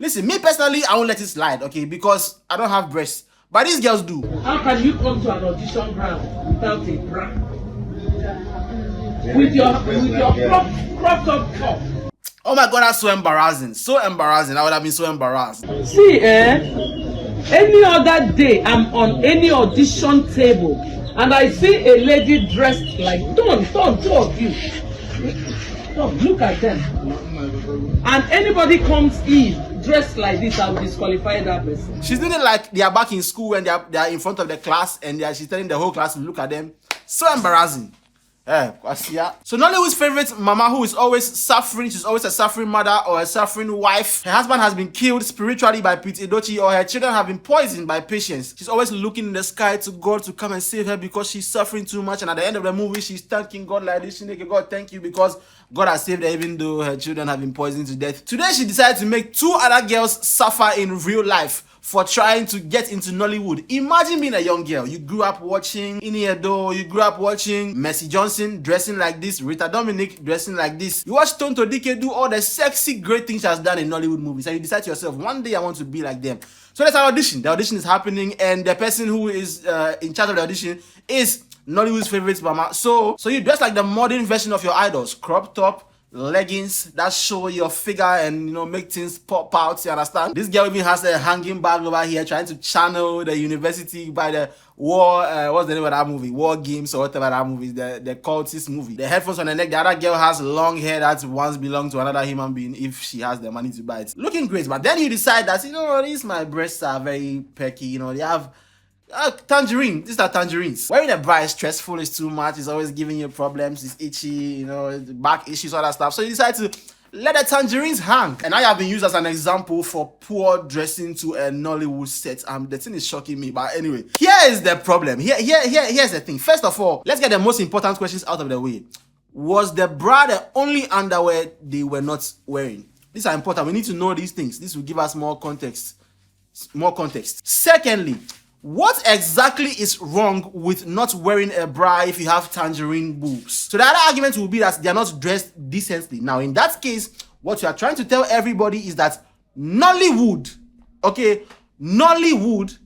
Listen, me personally, I won't let it slide, okay, because I don't have breasts. But these girls do. How can you come to an audition ground without a bra? With your cropped up top. Oh my God, that's so embarrassing. So embarrassing. I would have been so embarrassed. See, any other day I'm on any audition table and I see a lady dressed like, don't, two of you. Don't, look at them. And anybody comes in dressed like this, I'll disqualify that person. She's doing it like they are back in school and they are in front of the class and she's telling the whole class to look at them. So embarrassing. So Nollywood's favorite mama who is always suffering, she's always a suffering mother or a suffering wife. Her husband has been killed spiritually by Pete Edochie, or her children have been poisoned by patients. She's always looking in the sky to God to come and save her because she's suffering too much, and at the end of the movie she's thanking God like this. God, thank you because God has saved her even though her children have been poisoned to death. Today she decided to make two other girls suffer in real life for trying to get into Nollywood. Imagine being a young girl. You grew up watching Ini Edo, you grew up watching Mercy Johnson dressing like this, Rita Dominic dressing like this. You watch Tonto Dike do all the sexy, great things she has done in Nollywood movies, and you decide to yourself, one day I want to be like them. So there's an audition. The audition is happening, and the person who is in charge of the audition is Nollywood's favorite mama. So you dress like the modern version of your idols. Crop top, leggings that show your figure and, you know, make things pop out, you understand? This girl even has a hanging bag over here trying to channel the university by the war, what's the name of that movie? War Games or whatever that movie is, the cultist movie. The headphones on the neck, the other girl has long hair that once belonged to another human being if she has the money to buy it. Looking great, but then you decide that, you know, these my breasts are very perky, you know, they have tangerine. These are tangerines. Wearing a bra is stressful, it's too much, it's always giving you problems, it's itchy, you know, back issues, all that stuff. So you decide to let the tangerines hang. And I have been used as an example for poor dressing to a Nollywood set. The thing is shocking me, but anyway, here is the problem. Here's the thing. First of all, let's get the most important questions out of the way. Was the bra the only underwear they were not wearing? These are important. We need to know these things. This will give us more context. Secondly, what exactly is wrong with not wearing a bra if you have tangerine boobs? So the other argument will be that they are not dressed decently. Now, in that case, what you are trying to tell everybody is that Nollywood, okay, Nollywood,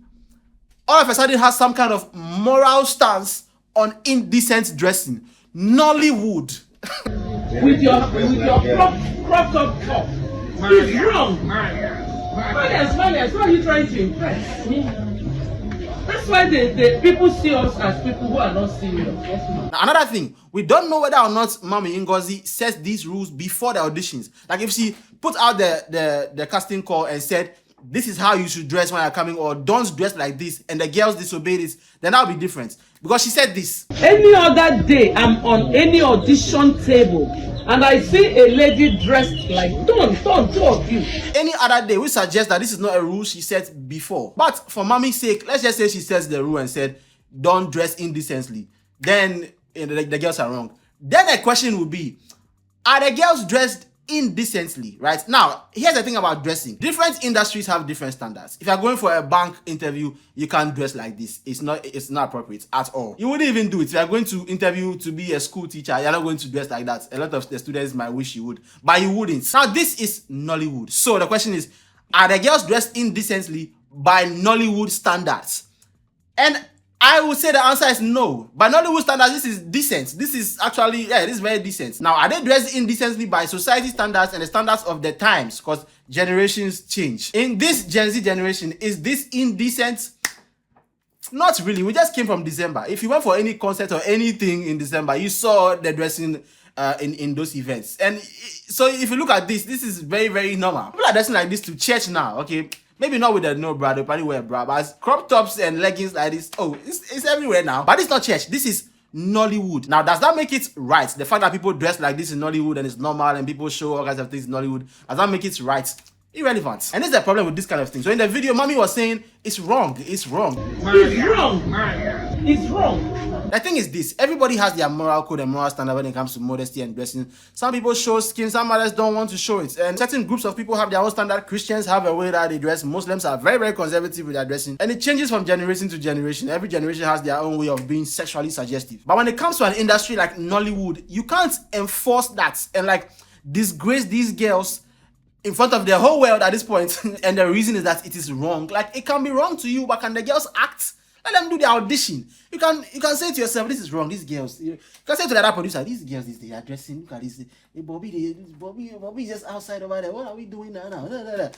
all of a sudden has some kind of moral stance on indecent dressing. Nollywood. with your cropped up top. It's wrong. Smiley, why are you trying to impress me? That's why the people see us as people who are not serious. Now, another thing, we don't know whether or not Mami Ngozi sets these rules before the auditions. Like if she put out the casting call and said, this is how you should dress when you're coming, or don't dress like this, and the girls disobey this, then that'll be different. Because she said this. Any other day I'm on any audition table and I see a lady dressed like, don't, two of you. Any other day, we suggest that this is not a rule she set before. But for Mami's sake, let's just say she sets the rule and said, don't dress indecently. Then the girls are wrong. Then the question would be, are the girls dressed indecently, right? Now, here's the thing about dressing. Different industries have different standards. If you're going for a bank interview, you can't dress like this. It's not appropriate at all. You wouldn't even do it. If you're going to interview to be a school teacher, you're not going to dress like that. A lot of the students might wish you would, but you wouldn't. Now, this is Nollywood. So the question is, are the girls dressed indecently by Nollywood standards? And I would say the answer is no. By Nollywood standards, this is decent. This is actually, this is very decent. Now, are they dressed indecently by society standards and the standards of the times? Because generations change. In this Gen Z generation, is this indecent? Not really. We just came from December. If you went for any concert or anything in December, you saw the dressing in those events. And so if you look at this is very, very normal. People are dressing like this to church now, okay? Maybe not with a no bra, they probably wear a bra, but crop tops and leggings like this, it's everywhere now. But it's not church, this is Nollywood. Now, does that make it right? The fact that people dress like this in Nollywood and it's normal and people show all kinds of things in Nollywood, does that make it right? Irrelevant. And this is the problem with this kind of thing. So in the video, Mami was saying, it's wrong. It's wrong. It's wrong. The thing is this, everybody has their moral code and moral standard when it comes to modesty and dressing. Some people show skin, some others don't want to show it. And certain groups of people have their own standard. Christians have a way that they dress. Muslims are very, very conservative with their dressing. And it changes from generation to generation. Every generation has their own way of being sexually suggestive. But when it comes to an industry like Nollywood, you can't enforce that and like disgrace these girls in front of the whole world at this point. And the reason is that it is wrong. Like, it can be wrong to you, but can the girls act? Let them do the audition. You can say to yourself, this is wrong. These girls. You can say to the other producer, these girls, they are dressing. Look at this. Hey, Bobby is just outside over there. What are we doing now?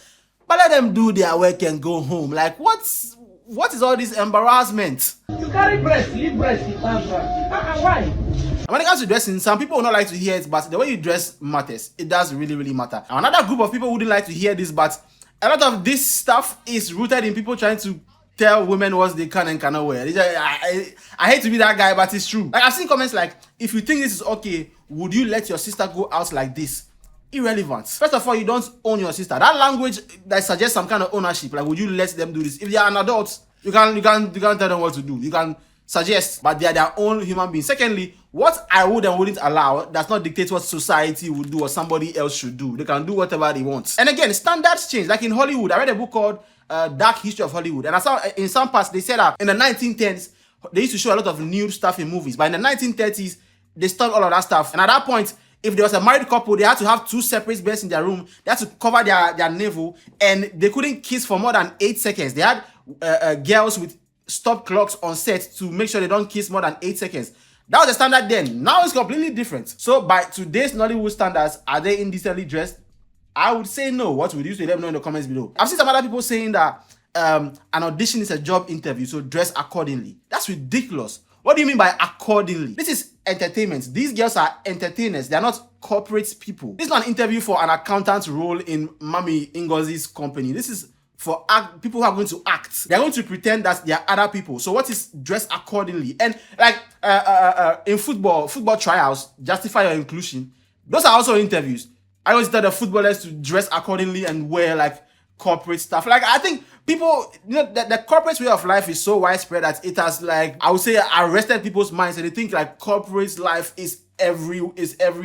But let them do their work and go home. Like, what is all this embarrassment? You carry breast, leave breast, you can't why? And when it comes to dressing, some people will not like to hear it, but the way you dress matters. It does really, really matter. Another group of people wouldn't like to hear this, but a lot of this stuff is rooted in people trying to tell women what they can and cannot wear. I hate to be that guy, but it's true. Like, I've seen comments like, if you think this is okay, would you let your sister go out like this? Irrelevant. First of all, you don't own your sister. That language that suggests some kind of ownership. Like, would you let them do this? If they are an adult, you can tell them what to do. You can suggest, but they are their own human beings. Secondly, what I would and wouldn't allow does not dictate what society would do or somebody else should do. They can do whatever they want. And again, standards change. Like in Hollywood, I read a book called Dark History of Hollywood, and I saw in some parts they said that in the 1910s they used to show a lot of nude stuff in movies, but in the 1930s they stopped all of that stuff. And at that point, if there was a married couple, they had to have two separate beds in their room. They had to cover their navel, and they couldn't kiss for more than 8 seconds. They had girls with stop clocks on set to make sure they don't kiss more than 8 seconds. That was the standard then. Now it's completely different. So by today's Nollywood standards, are they indecently dressed? I would say no. What would you say? Let me know in the comments below. I've seen some other people saying that an audition is a job interview, so dress accordingly. That's ridiculous. What do you mean by accordingly? This is entertainment. These girls are entertainers. They are not corporate people. This is not an interview for an accountant role in Mami Ngozi's company. This is for people who are going to act. They're going to pretend that they are other people. So what is dress accordingly? And like in football trials, justify your inclusion. Those are also interviews. I always tell the footballers to dress accordingly and wear like corporate stuff. Like, I think people, the corporate way of life is so widespread that it has, like, I would say, arrested people's minds, and they think like corporate life is every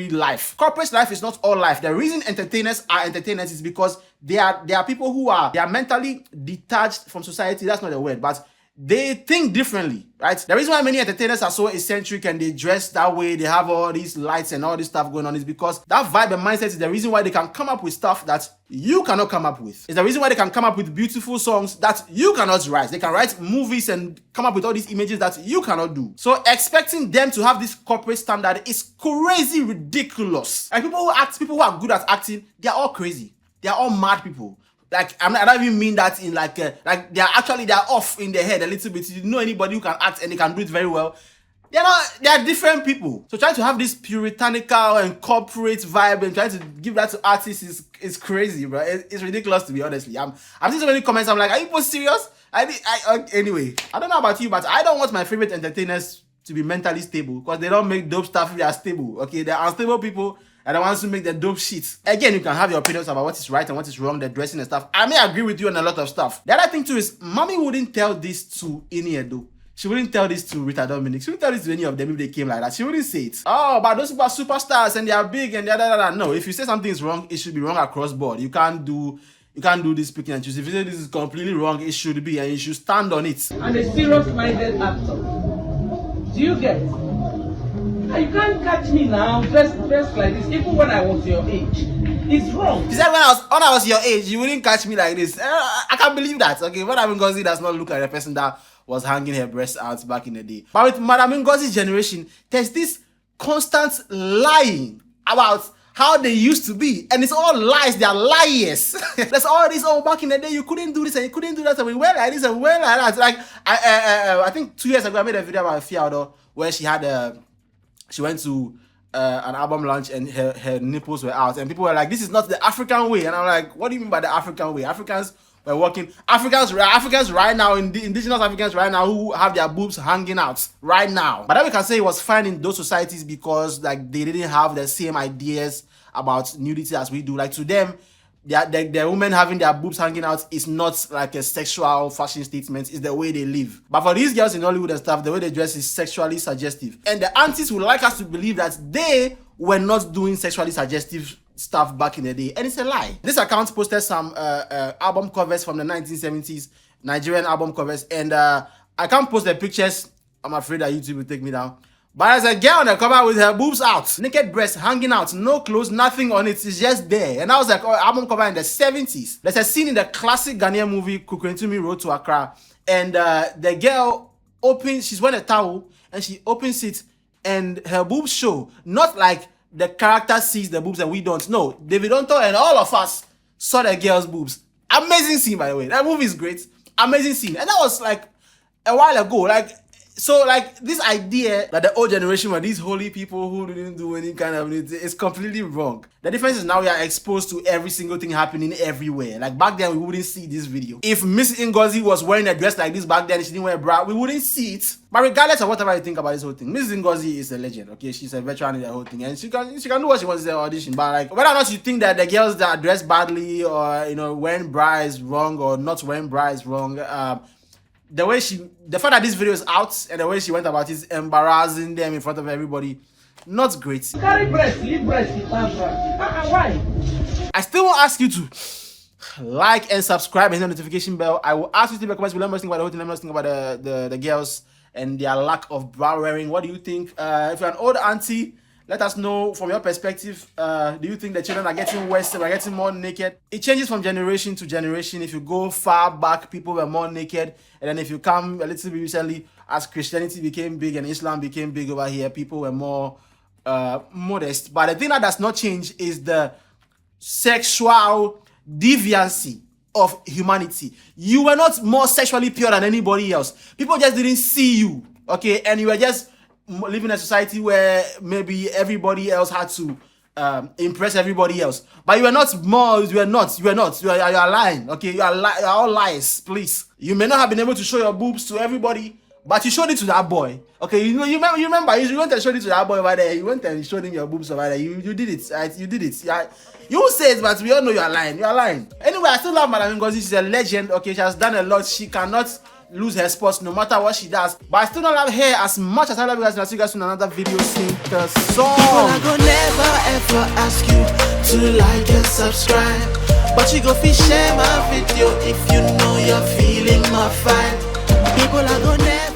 life. Corporate life is not all life. The reason entertainers are entertainers is because they are people who are mentally detached from society. That's not the word, but they think differently, right? The reason why many entertainers are so eccentric and they dress that way, they have all these lights and all this stuff going on, is because that vibe and mindset is the reason why they can come up with stuff that you cannot come up with. It's the reason why they can come up with beautiful songs that you cannot write. They can write movies and come up with all these images that you cannot do. So expecting them to have this corporate standard is crazy ridiculous. And people who are good at acting, they are all crazy. They are all mad people. Like, I don't even mean that in like they are off in their head a little bit. You know, anybody who can act and they can do it very well, they are different people. So trying to have this puritanical and corporate vibe and trying to give that to artists is crazy, bro. It's ridiculous, to be honestly. I'm seeing so many comments. I'm like, are you both serious? Anyway, I don't know about you, but I don't want my favorite entertainers to be mentally stable, because they don't make dope stuff if they are stable. Okay, they're unstable people and the ones who make the dope shit. Again, you can have your opinions about what is right and what is wrong, the dressing and stuff. I may agree with you on a lot of stuff. The other thing too is, Mommy wouldn't tell this to any Edo. She wouldn't tell this to Rita Dominic. She wouldn't tell this to any of them if they came like that. She wouldn't say it. Oh, but those people are superstars and they are big and da. No, if you say something is wrong, it should be wrong across board. You can't do this picking and choose. If you say this is completely wrong, it should be, and you should stand on it. I'm a serious-minded actor. Do you get? You can't catch me now dressed like this, even when I was your age. It's wrong. She said when I was your age, you wouldn't catch me like this. I can't believe that. Okay, Madam Ngozi does not look like the person that was hanging her breasts out back in the day. But with Madam Ngozi's generation, there's this constant lying about how they used to be, and it's all lies. They are liars. There's all this, oh, back in the day you couldn't do this and you couldn't do that, and we were like this and we were like that. Like I think 2 years ago I made a video about Fiado where she went to an album launch and her nipples were out, and people were like, this is not the African way. And I'm like, what do you mean by the African way? Africans were working. Africans right now, indigenous Africans right now, who have their boobs hanging out right now. But then we can say it was fine in those societies because like they didn't have the same ideas about nudity as we do. Like to them, the women having their boobs hanging out is not like a sexual fashion statement. It's the way they live. But for these girls in Hollywood and stuff, the way they dress is sexually suggestive. And the aunties would like us to believe that they were not doing sexually suggestive stuff back in the day. And it's a lie. This account posted some album covers from the 1970s, Nigerian album covers. And I can't post the pictures. I'm afraid that YouTube will take me down. But there's a girl on the cover with her boobs out, naked breasts hanging out, no clothes, nothing on it, it's just there. And I was like, oh, album cover in the 70s. There's a scene in the classic Ghanaian movie Kukurentumi Road to Accra, and the girl opens, she's wearing a towel, and she opens it, and her boobs show. Not like the character sees the boobs and we don't. No, David Onto and all of us saw the girl's boobs. Amazing scene, by the way. That movie is great. Amazing scene. And that was like a while ago. So this idea that the old generation were these holy people who didn't do any kind of it is completely wrong. The difference is now we are exposed to every single thing happening everywhere. Like back then, we wouldn't see this video. If Miss Ngozi was wearing a dress like this back then, she didn't wear a bra, we wouldn't see it. But regardless of whatever you think about this whole thing, Miss Ngozi is a legend. Okay, she's a veteran in the whole thing, and she can do what she wants in the audition. But like whether or not you think that the girls that are dressed badly or wearing bra is wrong or not wearing bra is wrong, the fact that this video is out and the way she went about it is embarrassing them in front of everybody. Not great. Carry breast, leave breast, why? I still won't ask you to like and subscribe and hit the notification bell. I will ask you to leave a comment below. Let me think about the whole thing. Let me think about the girls and their lack of bra wearing. What do you think? If you're an old auntie, let us know from your perspective. Do you think the children are getting worse? Are getting more naked? It changes from generation to generation. If you go far back, people were more naked. And then if you come a little bit recently, as Christianity became big and Islam became big over here, people were more modest. But the thing that does not change is the sexual deviancy of humanity. You were not more sexually pure than anybody else. People just didn't see you, okay? And you were just living in a society where maybe everybody else had to impress everybody else. But you are not more, you are lying, okay? You are all lies, please. You may not have been able to show your boobs to everybody, but you showed it to that boy, okay? You remember, you went and showed it to that boy over there. You went and showed him your boobs over there. You did it, right? You did it. Yeah. You say it, but we all know you are lying. You are lying. Anyway, I still love Madam Ngozi. She's a legend, okay? She has done a lot. She cannot lose her spots no matter what she does. But I still don't love her as much as I love you guys. And I'll see you guys in another video. Sing the song. People are gonna never ever ask you to like and subscribe, but you go fi share my video if you know you're feeling my vibe. People are gonna never